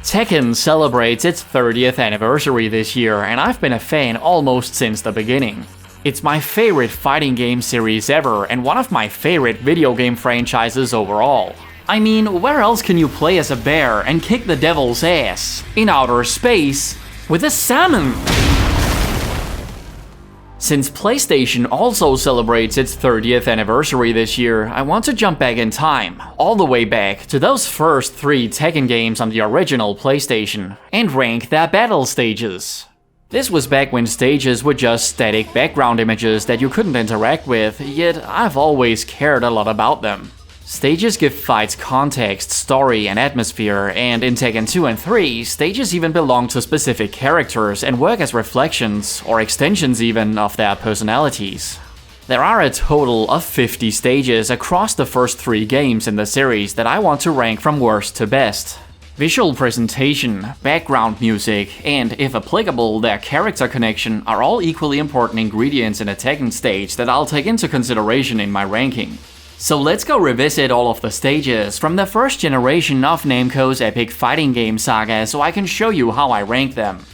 Tekken celebrates its 30th anniversary this year, and I've been a fan almost since the beginning. It's my favorite fighting game series ever, and one of my favorite video game franchises overall. I mean, where else can you play as a bear and kick the devil's ass? In outer space, with a salmon! Since PlayStation also celebrates its 30th anniversary this year, I want to jump back in time, all the way back to those first 3 Tekken games on the original PlayStation, and rank their battle stages. This was back when stages were just static background images that you couldn't interact with, yet I've always cared a lot about them. Stages give fights context, story, and atmosphere, and in Tekken 2 and 3, stages even belong to specific characters and work as reflections, or extensions even, of their personalities. There are a total of 50 stages across the first 3 games in the series that I want to rank from worst to best. Visual presentation, background music, and, if applicable, their character connection are all equally important ingredients in a Tekken stage that I'll take into consideration in my ranking. So let's go revisit all of the stages from the first generation of Namco's epic fighting game saga so I can show you how I rank them.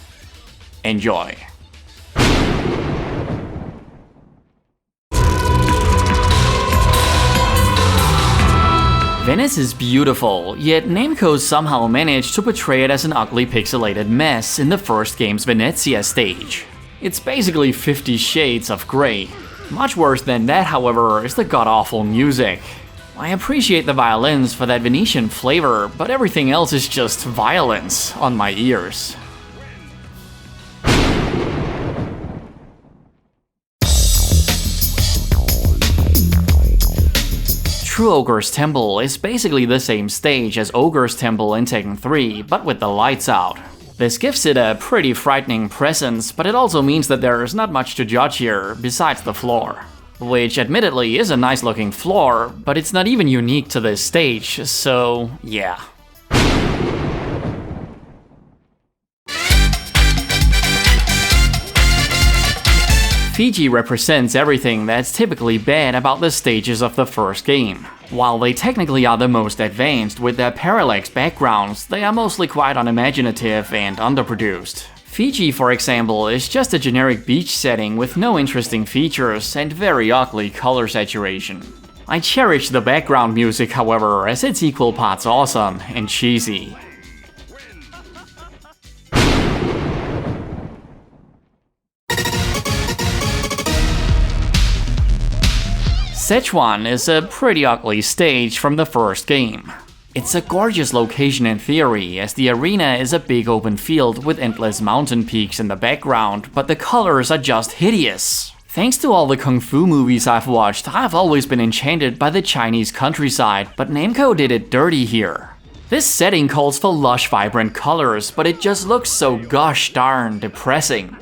Enjoy! Venice is beautiful, yet Namco somehow managed to portray it as an ugly pixelated mess in the first game's Venezia stage. It's basically 50 shades of grey. Much worse than that, however, is the god-awful music. I appreciate the violins for that Venetian flavor, but everything else is just violence on my ears. True Ogre's Temple is basically the same stage as Ogre's Temple in Tekken 3, but with the lights out. This gives it a pretty frightening presence, but it also means that there's not much to judge here, besides the floor. Which admittedly is a nice looking floor, but it's not even unique to this stage, so yeah. Fiji represents everything that's typically bad about the stages of the first game. While they technically are the most advanced with their parallax backgrounds, they are mostly quite unimaginative and underproduced. Fiji, for example, is just a generic beach setting with no interesting features and very ugly color saturation. I cherish the background music, however, as it's equal parts awesome and cheesy. Sichuan is a pretty ugly stage from the first game. It's a gorgeous location in theory, as the arena is a big open field with endless mountain peaks in the background, but the colors are just hideous. Thanks to all the kung fu movies I've watched, I've always been enchanted by the Chinese countryside, but Namco did it dirty here. This setting calls for lush, vibrant colors, but it just looks so gosh darn depressing.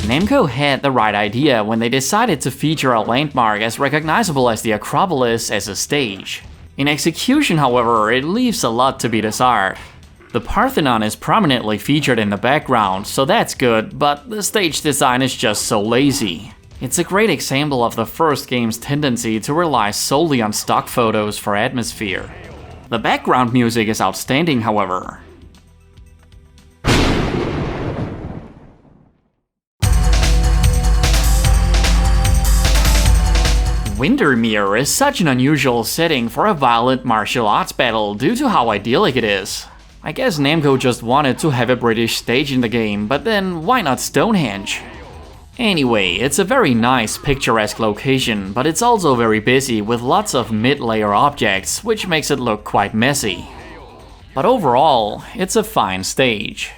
Namco had the right idea when they decided to feature a landmark as recognizable as the Acropolis as a stage. In execution, however, it leaves a lot to be desired. The Parthenon is prominently featured in the background, so that's good, but the stage design is just so lazy. It's a great example of the first game's tendency to rely solely on stock photos for atmosphere. The background music is outstanding, however. Windermere is such an unusual setting for a violent martial arts battle due to how idyllic it is. I guess Namco just wanted to have a British stage in the game, but then why not Stonehenge? Anyway, it's a very nice, picturesque location, but it's also very busy with lots of mid-layer objects, which makes it look quite messy. But overall, it's a fine stage.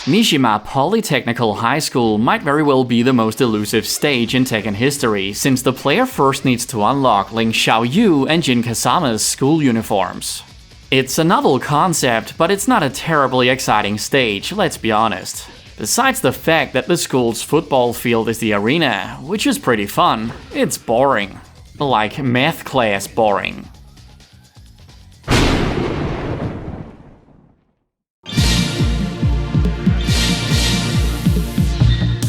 Mishima Polytechnical High School might very well be the most elusive stage in Tekken history, since the player first needs to unlock Ling Xiaoyu and Jin Kazama's school uniforms. It's a novel concept, but it's not a terribly exciting stage, let's be honest. Besides the fact that the school's football field is the arena, which is pretty fun, it's boring. Like math class boring.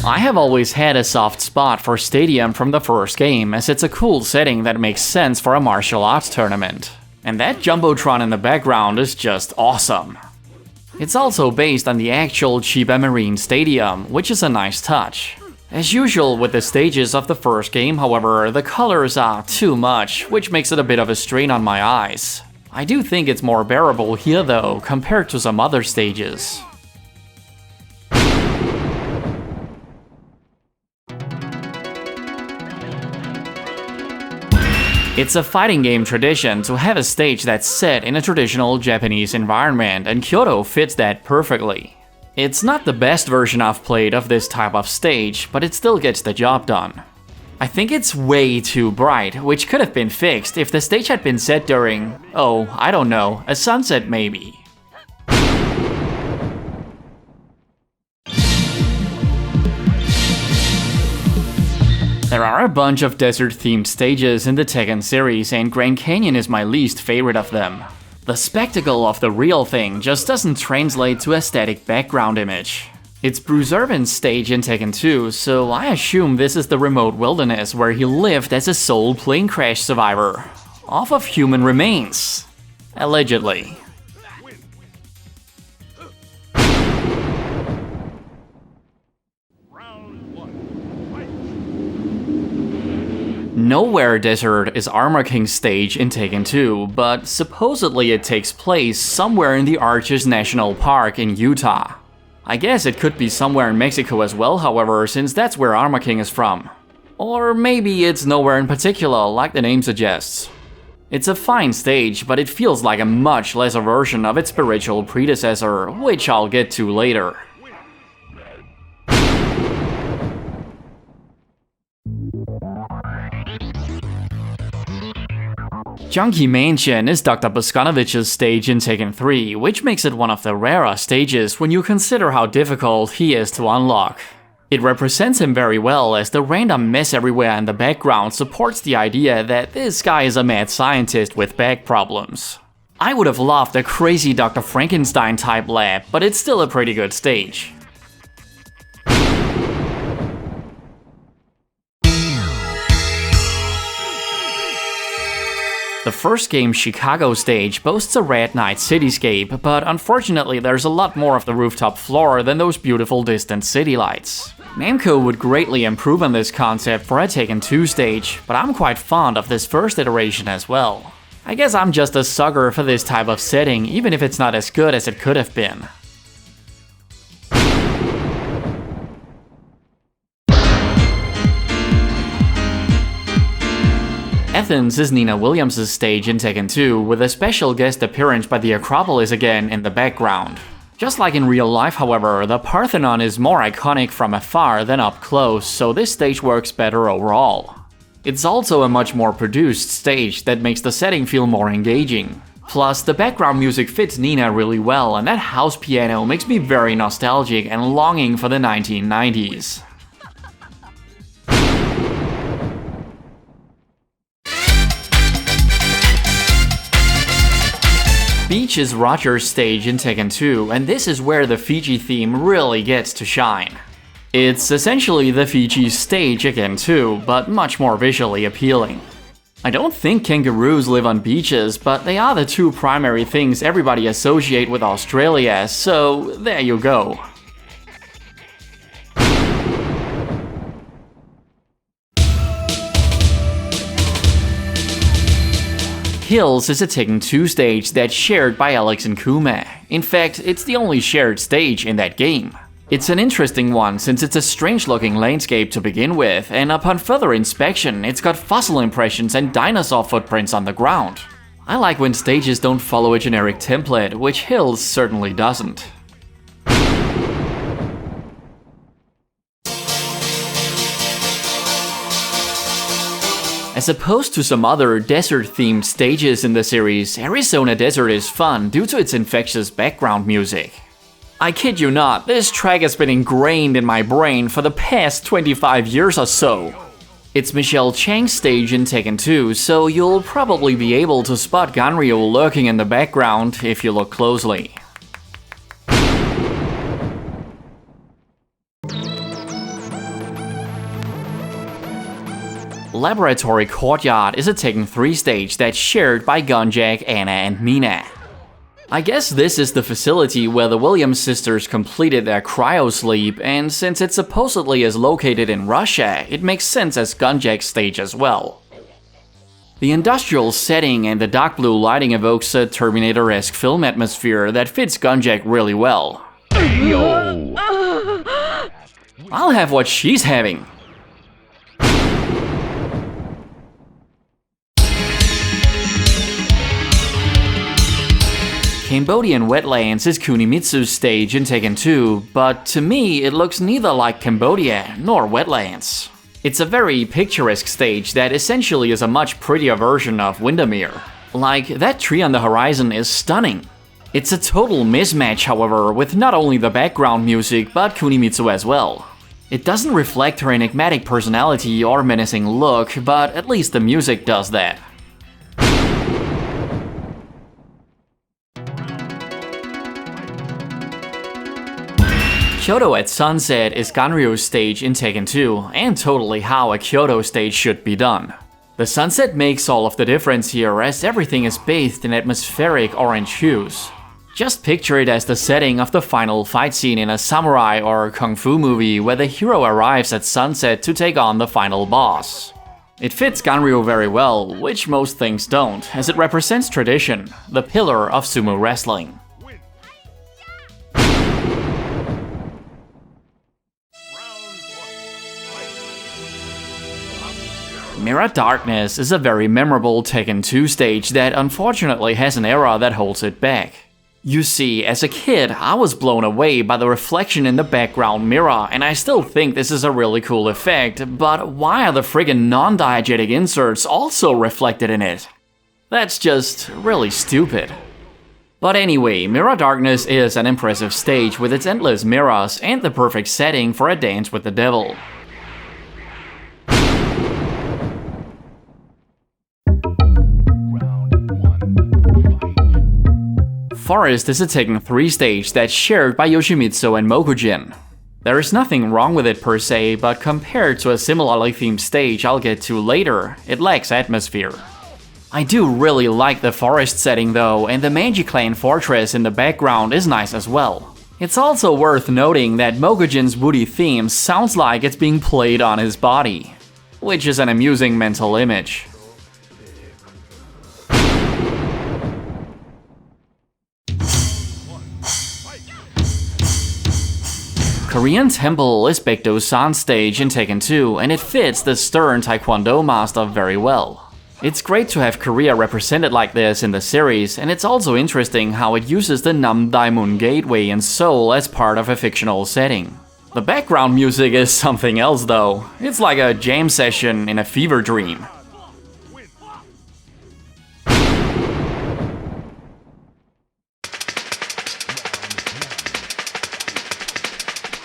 I have always had a soft spot for Stadium from the first game, as it's a cool setting that makes sense for a martial arts tournament. And that Jumbotron in the background is just awesome. It's also based on the actual Chiba Marine Stadium, which is a nice touch. As usual with the stages of the first game, however, the colors are too much, which makes it a bit of a strain on my eyes. I do think it's more bearable here though, compared to some other stages. It's a fighting game tradition to have a stage that's set in a traditional Japanese environment, and Kyoto fits that perfectly. It's not the best version I've played of this type of stage, but it still gets the job done. I think it's way too bright, which could have been fixed if the stage had been set during, oh, I don't know, a sunset maybe. There are a bunch of desert-themed stages in the Tekken series, and Grand Canyon is my least favorite of them. The spectacle of the real thing just doesn't translate to a static background image. It's Bruce Irvin's stage in Tekken 2, so I assume this is the remote wilderness where he lived as a sole plane crash survivor. Off of human remains. Allegedly. Nowhere Desert is Armor King's stage in Tekken 2, but supposedly it takes place somewhere in the Arches National Park in Utah. I guess it could be somewhere in Mexico as well, however, since that's where Armor King is from. Or maybe it's nowhere in particular, like the name suggests. It's a fine stage, but it feels like a much lesser version of its spiritual predecessor, which I'll get to later. Junkie Mansion is Dr. Boskonovich's stage in Tekken 3, which makes it one of the rarer stages when you consider how difficult he is to unlock. It represents him very well, as the random mess everywhere in the background supports the idea that this guy is a mad scientist with back problems. I would have loved a crazy Dr. Frankenstein type lab, but it's still a pretty good stage. The first game's Chicago stage boasts a red night cityscape, but unfortunately there's a lot more of the rooftop floor than those beautiful distant city lights. Namco would greatly improve on this concept for a Tekken 2 stage, but I'm quite fond of this first iteration as well. I guess I'm just a sucker for this type of setting, even if it's not as good as it could have been. Athens is Nina Williams' stage in Tekken 2, with a special guest appearance by the Acropolis again in the background. Just like in real life, however, the Parthenon is more iconic from afar than up close, so this stage works better overall. It's also a much more produced stage that makes the setting feel more engaging. Plus, the background music fits Nina really well, and that house piano makes me very nostalgic and longing for the 1990s. Beach is Roger's stage in Tekken 2, and this is where the Fiji theme really gets to shine. It's essentially the Fiji stage again too, but much more visually appealing. I don't think kangaroos live on beaches, but they are the two primary things everybody associate with Australia, so there you go. Hills is a Tekken 2 stage that's shared by Alex and Kuma. In fact, it's the only shared stage in that game. It's an interesting one since it's a strange looking landscape to begin with, and upon further inspection it's got fossil impressions and dinosaur footprints on the ground. I like when stages don't follow a generic template, which Hills certainly doesn't. As opposed to some other desert-themed stages in the series, Arizona Desert is fun due to its infectious background music. I kid you not, this track has been ingrained in my brain for the past 25 years or so. It's Michelle Chang's stage in Tekken 2, so you'll probably be able to spot Ganryu lurking in the background if you look closely. Laboratory Courtyard is a Tekken 3 stage that's shared by Gunjack, Anna, and Mina. I guess this is the facility where the Williams sisters completed their cryosleep, and since it supposedly is located in Russia, it makes sense as Gunjack's stage as well. The industrial setting and the dark blue lighting evokes a Terminator-esque film atmosphere that fits Gunjack really well. Yo. I'll have what she's having. Cambodian Wetlands is Kunimitsu's stage in Tekken 2, but to me it looks neither like Cambodia nor Wetlands. It's a very picturesque stage that essentially is a much prettier version of Windermere. Like, that tree on the horizon is stunning. It's a total mismatch, however, with not only the background music but Kunimitsu as well. It doesn't reflect her enigmatic personality or menacing look, but at least the music does that. Kyoto at Sunset is Ganryu's stage in Tekken 2, and totally how a Kyoto stage should be done. The sunset makes all of the difference here, as everything is bathed in atmospheric orange hues. Just picture it as the setting of the final fight scene in a samurai or kung fu movie where the hero arrives at sunset to take on the final boss. It fits Ganryu very well, which most things don't, as it represents tradition, the pillar of sumo wrestling. Mirror Darkness is a very memorable Tekken 2 stage that unfortunately has an error that holds it back. You see, as a kid, I was blown away by the reflection in the background mirror, and I still think this is a really cool effect, but why are the friggin' non-diegetic inserts also reflected in it? That's just really stupid. But anyway, Mirror Darkness is an impressive stage with its endless mirrors and the perfect setting for a dance with the devil. Forest is a Tekken 3 stage that's shared by Yoshimitsu and Mokujin. There is nothing wrong with it per se, but compared to a similarly themed stage I'll get to later, it lacks atmosphere. I do really like the forest setting though, and the Manji Clan fortress in the background is nice as well. It's also worth noting that Mokujin's woody theme sounds like it's being played on his body, which is an amusing mental image. Korean Temple is Baekdo-san's stage in Tekken 2, and it fits the stern taekwondo master very well. It's great to have Korea represented like this in the series, and it's also interesting how it uses the Namdaemun Gateway in Seoul as part of a fictional setting. The background music is something else though. It's like a jam session in a fever dream.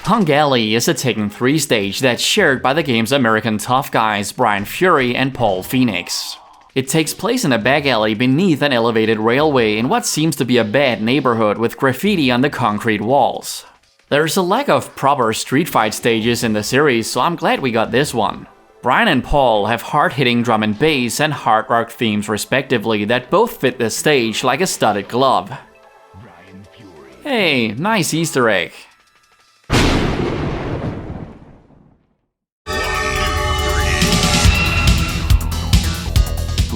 Punk Alley is a Tekken 3 stage that's shared by the game's American tough guys Brian Fury and Paul Phoenix. It takes place in a back alley beneath an elevated railway in what seems to be a bad neighborhood with graffiti on the concrete walls. There's a lack of proper street fight stages in the series, so I'm glad we got this one. Brian and Paul have hard-hitting drum and bass and hard rock themes respectively that both fit the stage like a studded glove. Hey, nice Easter egg.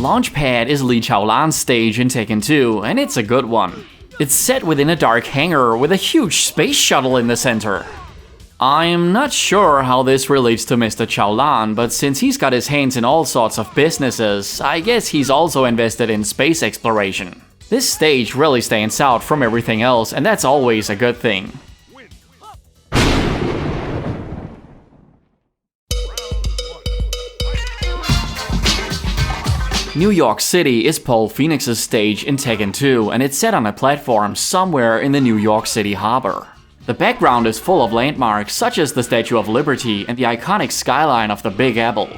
Launchpad is Lee Chaolan's stage in Tekken 2, and it's a good one. It's set within a dark hangar with a huge space shuttle in the center. I'm not sure how this relates to Mr. Chaolan, but since he's got his hands in all sorts of businesses, I guess he's also invested in space exploration. This stage really stands out from everything else, and that's always a good thing. New York City is Paul Phoenix's stage in Tekken 2, and it's set on a platform somewhere in the New York City harbor. The background is full of landmarks such as the Statue of Liberty and the iconic skyline of the Big Apple.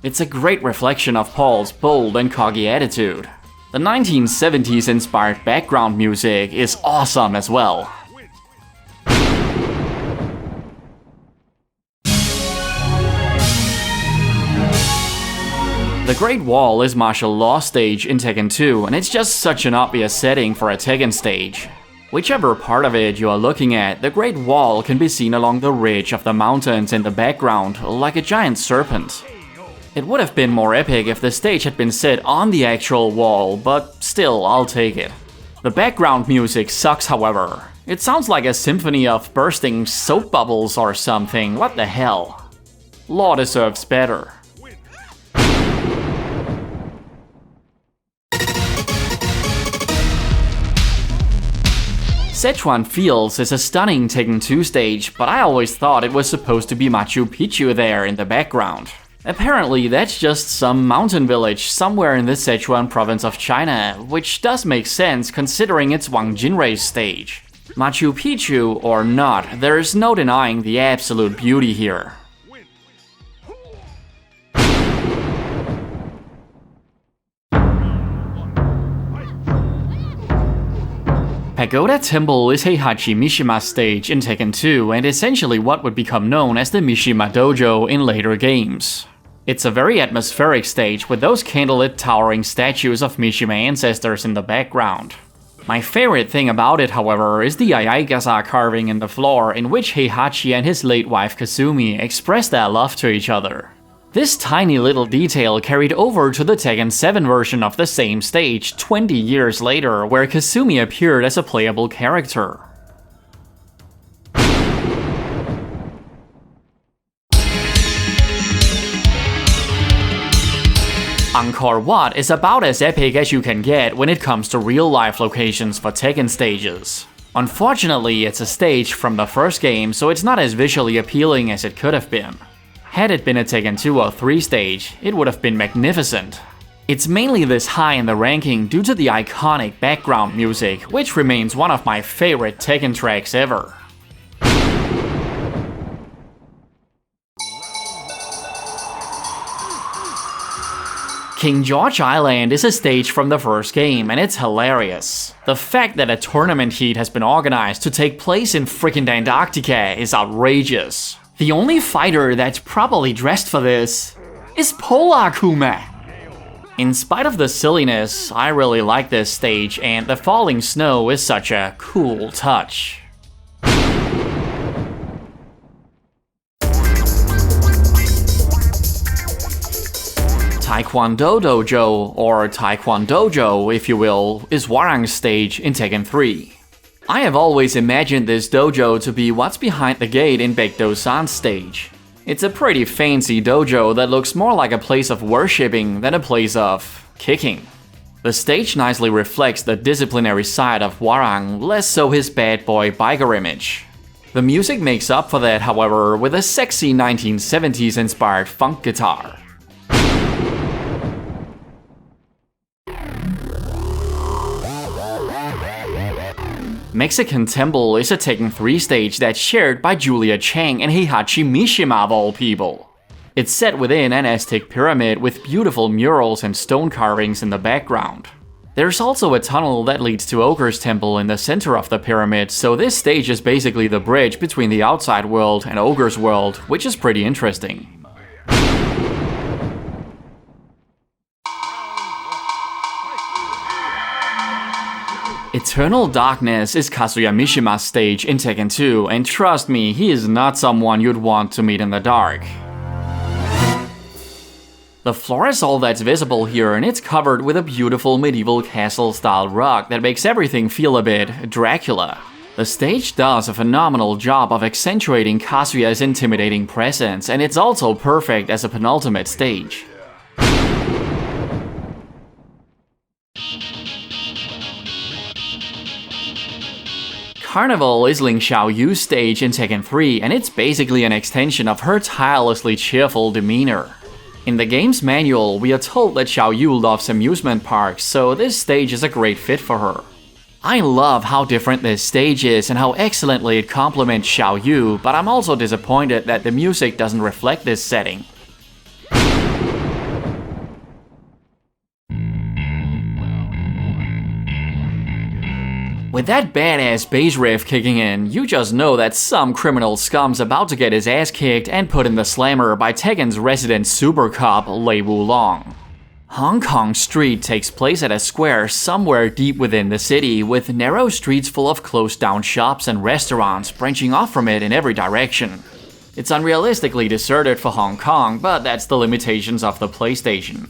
It's a great reflection of Paul's bold and cocky attitude. The 1970s inspired background music is awesome as well. The Great Wall is martial law stage in Tekken 2, and it's just such an obvious setting for a Tekken stage. Whichever part of it you are looking at, the Great Wall can be seen along the ridge of the mountains in the background, like a giant serpent. It would have been more epic if the stage had been set on the actual wall, but still, I'll take it. The background music sucks, however. It sounds like a symphony of bursting soap bubbles or something, what the hell? Law deserves better. Sichuan Fields is a stunning Tekken 2 stage, but I always thought it was supposed to be Machu Picchu there in the background. Apparently that's just some mountain village somewhere in the Sichuan province of China, which does make sense considering it's Wang Jinrei's stage. Machu Picchu or not, there is no denying the absolute beauty here. Pagoda Temple is Heihachi Mishima's stage in Tekken 2 and essentially what would become known as the Mishima Dojo in later games. It's a very atmospheric stage with those candlelit towering statues of Mishima ancestors in the background. My favorite thing about it, however, is the Ayaigasa carving in the floor in which Heihachi and his late wife Kasumi express their love to each other. This tiny little detail carried over to the Tekken 7 version of the same stage 20 years later, where Kasumi appeared as a playable character. Angkor Wat is about as epic as you can get when it comes to real-life locations for Tekken stages. Unfortunately, it's a stage from the first game, so it's not as visually appealing as it could have been. Had it been a Tekken 2 or 3 stage, it would have been magnificent. It's mainly this high in the ranking due to the iconic background music, which remains one of my favorite Tekken tracks ever. King George Island is a stage from the first game, and it's hilarious. The fact that a tournament heat has been organized to take place in frickin' Antarctica is outrageous. The only fighter that's properly dressed for this is Polar Kuma. In spite of the silliness, I really like this stage, and the falling snow is such a cool touch. Taekwondo Dojo, or Taekwondo if you will, is Hwoarang's stage in Tekken 3. I have always imagined this dojo to be what's behind the gate in Baekdo-san's stage. It's a pretty fancy dojo that looks more like a place of worshipping than a place of kicking. The stage nicely reflects the disciplinary side of Hwoarang, less so his bad boy biker image. The music makes up for that, however, with a sexy 1970s inspired funk guitar. Mexican Temple is a Tekken 3 stage that's shared by Julia Chang and Heihachi Mishima of all people. It's set within an Aztec pyramid with beautiful murals and stone carvings in the background. There's also a tunnel that leads to Ogre's Temple in the center of the pyramid, so this stage is basically the bridge between the outside world and Ogre's world, which is pretty interesting. Eternal Darkness is Kazuya Mishima's stage in Tekken 2, and trust me, he is not someone you'd want to meet in the dark. The floor is all that's visible here, and it's covered with a beautiful medieval castle-style rug that makes everything feel a bit Dracula. The stage does a phenomenal job of accentuating Kazuya's intimidating presence, and it's also perfect as a penultimate stage. Carnival is Ling Xiaoyu's stage in Tekken 3, and it's basically an extension of her tirelessly cheerful demeanor. In the game's manual, we are told that Xiaoyu loves amusement parks, so this stage is a great fit for her. I love how different this stage is and how excellently it complements Xiaoyu, but I'm also disappointed that the music doesn't reflect this setting. With that badass bass riff kicking in, you just know that some criminal scum's about to get his ass kicked and put in the slammer by Tekken's resident super cop, Lei Wulong. Hong Kong Street takes place at a square somewhere deep within the city, with narrow streets full of closed-down shops and restaurants branching off from it in every direction. It's unrealistically deserted for Hong Kong, but that's the limitations of the PlayStation.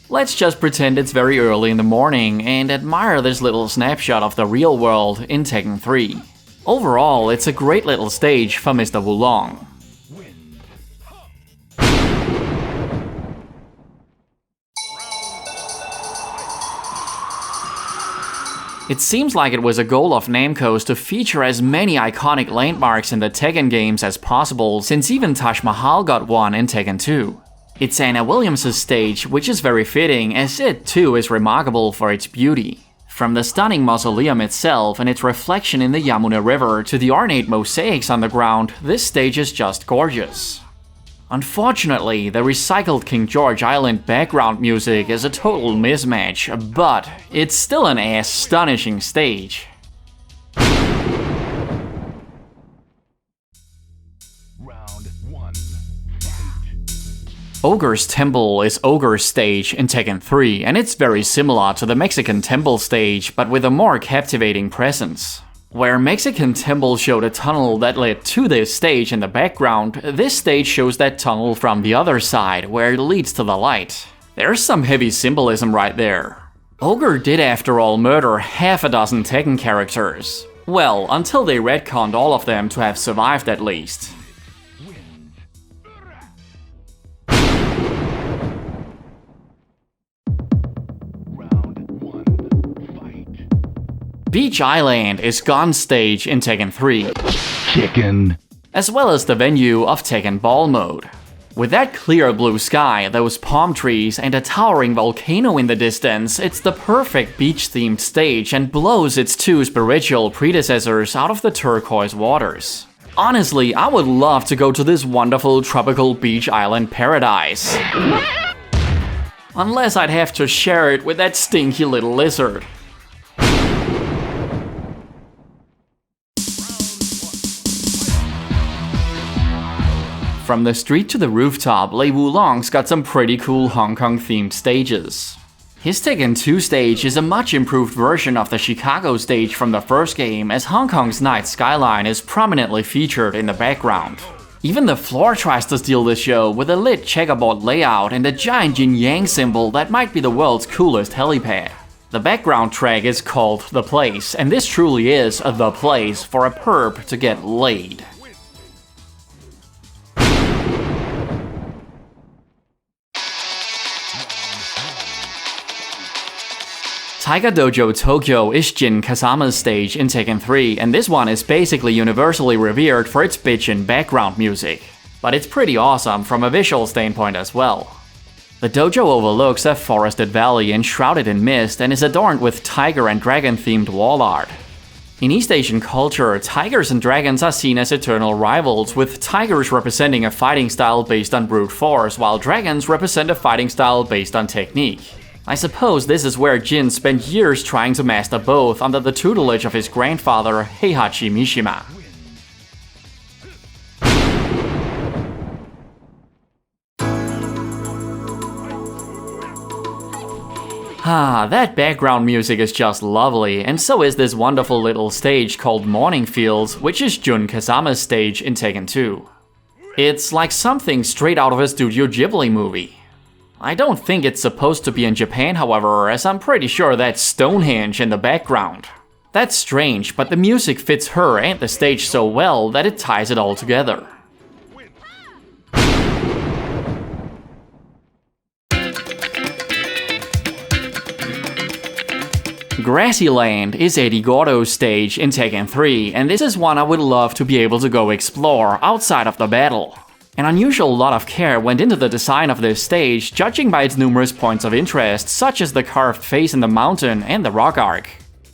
Let's just pretend it's very early in the morning and admire this little snapshot of the real world in Tekken 3. Overall, it's a great little stage for Mr. Wulong. It seems like it was a goal of Namco's to feature as many iconic landmarks in the Tekken games as possible, since even Taj Mahal got one in Tekken 2. It's Anna Williams' stage, which is very fitting, as it too is remarkable for its beauty. From the stunning mausoleum itself and its reflection in the Yamuna River to the ornate mosaics on the ground, this stage is just gorgeous. Unfortunately, the recycled King George Island background music is a total mismatch, but it's still an astonishing stage. Round 1. Ogre's Temple is Ogre's stage in Tekken 3, and it's very similar to the Mexican Temple stage, but with a more captivating presence. Where Mexican Temple showed a tunnel that led to this stage in the background, this stage shows that tunnel from the other side, where it leads to the light. There's some heavy symbolism right there. Ogre did after all murder half a dozen Tekken characters. Well, until they retconned all of them to have survived at least. Beach Island is Gon's stage in Tekken 3, Chicken. as well as the venue of Tekken Ball mode. With that clear blue sky, those palm trees, and a towering volcano in the distance, it's the perfect beach-themed stage and blows its two spiritual predecessors out of the turquoise waters. Honestly, I would love to go to this wonderful tropical beach island paradise. Unless I'd have to share it with that stinky little lizard. From the street to the rooftop, Lei Wulong's got some pretty cool Hong Kong themed stages. His Tekken 2 stage is a much improved version of the Chicago stage from the first game, as Hong Kong's night skyline is prominently featured in the background. Even the floor tries to steal the show with a lit checkerboard layout and a giant yin-yang symbol that might be the world's coolest helipad. The background track is called The Place, and this truly is the place for a perp to get laid. Tiger Dojo Tokyo is Jin Kazama's stage in Tekken 3, and this one is basically universally revered for its bitchin' background music. But it's pretty awesome from a visual standpoint as well. The dojo overlooks a forested valley enshrouded in mist and is adorned with tiger and dragon themed wall art. In East Asian culture, tigers and dragons are seen as eternal rivals, with tigers representing a fighting style based on brute force, while dragons represent a fighting style based on technique. I suppose this is where Jin spent years trying to master both under the tutelage of his grandfather, Heihachi Mishima. That background music is just lovely, and so is this wonderful little stage called Morning Fields, which is Jun Kazama's stage in Tekken 2. It's like something straight out of a Studio Ghibli movie. I don't think it's supposed to be in Japan, however, as I'm pretty sure that's Stonehenge in the background. That's strange, but the music fits her and the stage so well that it ties it all together. Grassy Land is Eddie Gordo's stage in Tekken 3, and this is one I would love to be able to go explore outside of the battle. An unusual lot of care went into the design of this stage, judging by its numerous points of interest, such as the carved face in the mountain and the rock arc.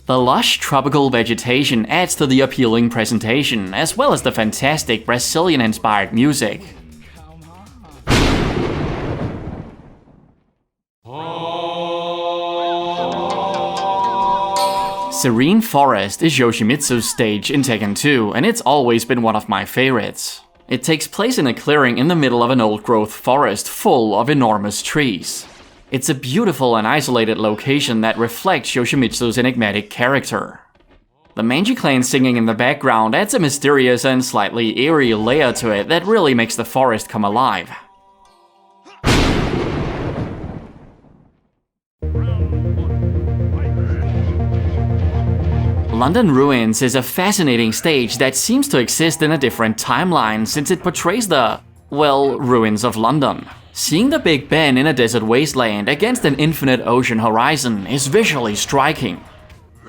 The lush tropical vegetation adds to the appealing presentation, as well as the fantastic Brazilian-inspired music. Serene Forest is Yoshimitsu's stage in Tekken 2, and it's always been one of my favorites. It takes place in a clearing in the middle of an old-growth forest full of enormous trees. It's a beautiful and isolated location that reflects Yoshimitsu's enigmatic character. The Manji clan singing in the background adds a mysterious and slightly eerie layer to it that really makes the forest come alive. London Ruins is a fascinating stage that seems to exist in a different timeline since it portrays the, well, ruins of London. Seeing the Big Ben in a desert wasteland against an infinite ocean horizon is visually striking.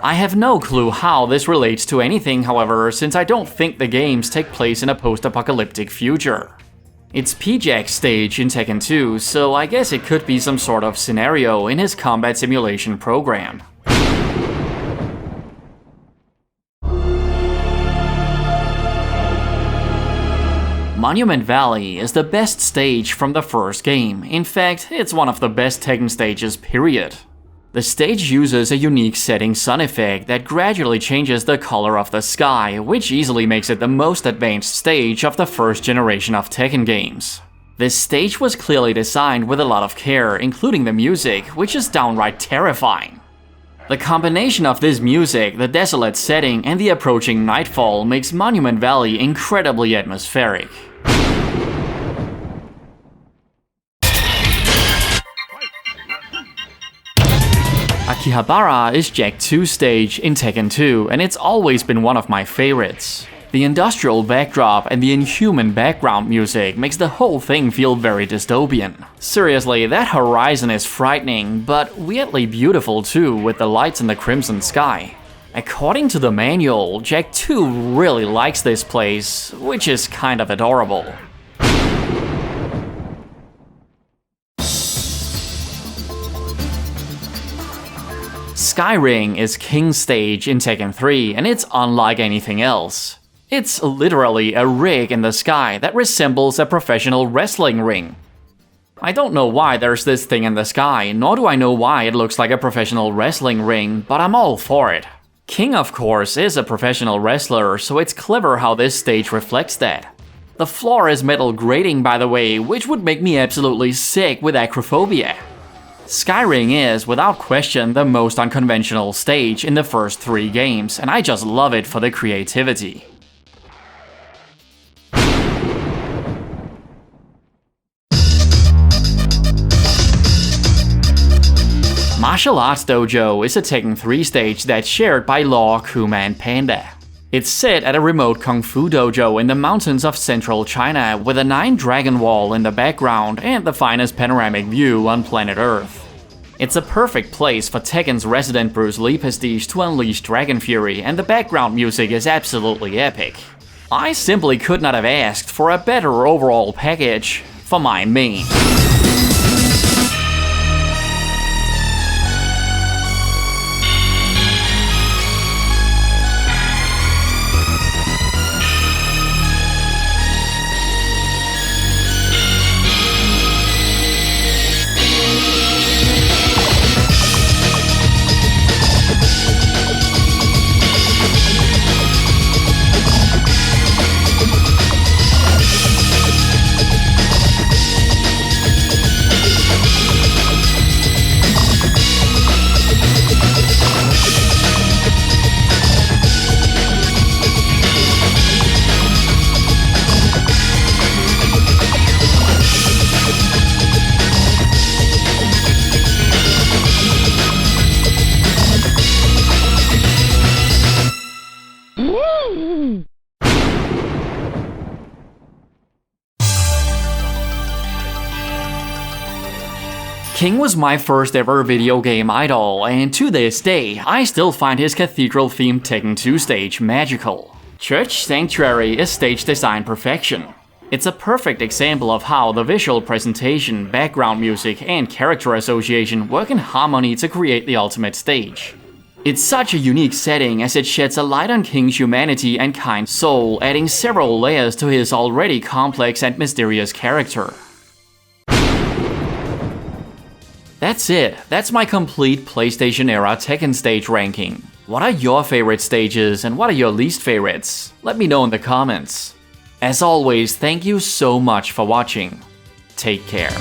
I have no clue how this relates to anything, however, since I don't think the games take place in a post-apocalyptic future. It's P-Jack's stage in Tekken 2, so I guess it could be some sort of scenario in his combat simulation program. Monument Valley is the best stage from the first game. In fact, it's one of the best Tekken stages, period. The stage uses a unique setting sun effect that gradually changes the color of the sky, which easily makes it the most advanced stage of the first generation of Tekken games. This stage was clearly designed with a lot of care, including the music, which is downright terrifying. The combination of this music, the desolate setting, and the approaching nightfall makes Monument Valley incredibly atmospheric. Akihabara is Jack 2's stage in Tekken 2, and it's always been one of my favorites. The industrial backdrop and the inhuman background music makes the whole thing feel very dystopian. Seriously, that horizon is frightening, but weirdly beautiful too, with the lights in the crimson sky. According to the manual, Jack 2 really likes this place, which is kind of adorable. Skyring is King's stage in Tekken 3, and it's unlike anything else. It's literally a rig in the sky that resembles a professional wrestling ring. I don't know why there's this thing in the sky, nor do I know why it looks like a professional wrestling ring, but I'm all for it. King, of course, is a professional wrestler, so it's clever how this stage reflects that. The floor is metal grating, by the way, which would make me absolutely sick with acrophobia. Skyring is, without question, the most unconventional stage in the first 3 games, and I just love it for the creativity. Martial Arts Dojo is a Tekken 3 stage that's shared by Law, Kuma, and Panda. It's set at a remote kung fu dojo in the mountains of central China with a 9-dragon wall in the background and the finest panoramic view on planet Earth. It's a perfect place for Tekken's resident Bruce Lee pastiche to unleash Dragon Fury, and the background music is absolutely epic. I simply could not have asked for a better overall package for my main. King was my first ever video game idol, and to this day, I still find his cathedral-themed Tekken 2 stage magical. Church Sanctuary is stage design perfection. It's a perfect example of how the visual presentation, background music, and character association work in harmony to create the ultimate stage. It's such a unique setting as it sheds a light on King's humanity and kind soul, adding several layers to his already complex and mysterious character. That's it. That's my complete PlayStation era Tekken stage ranking. What are your favorite stages and what are your least favorites? Let me know in the comments. As always, thank you so much for watching. Take care.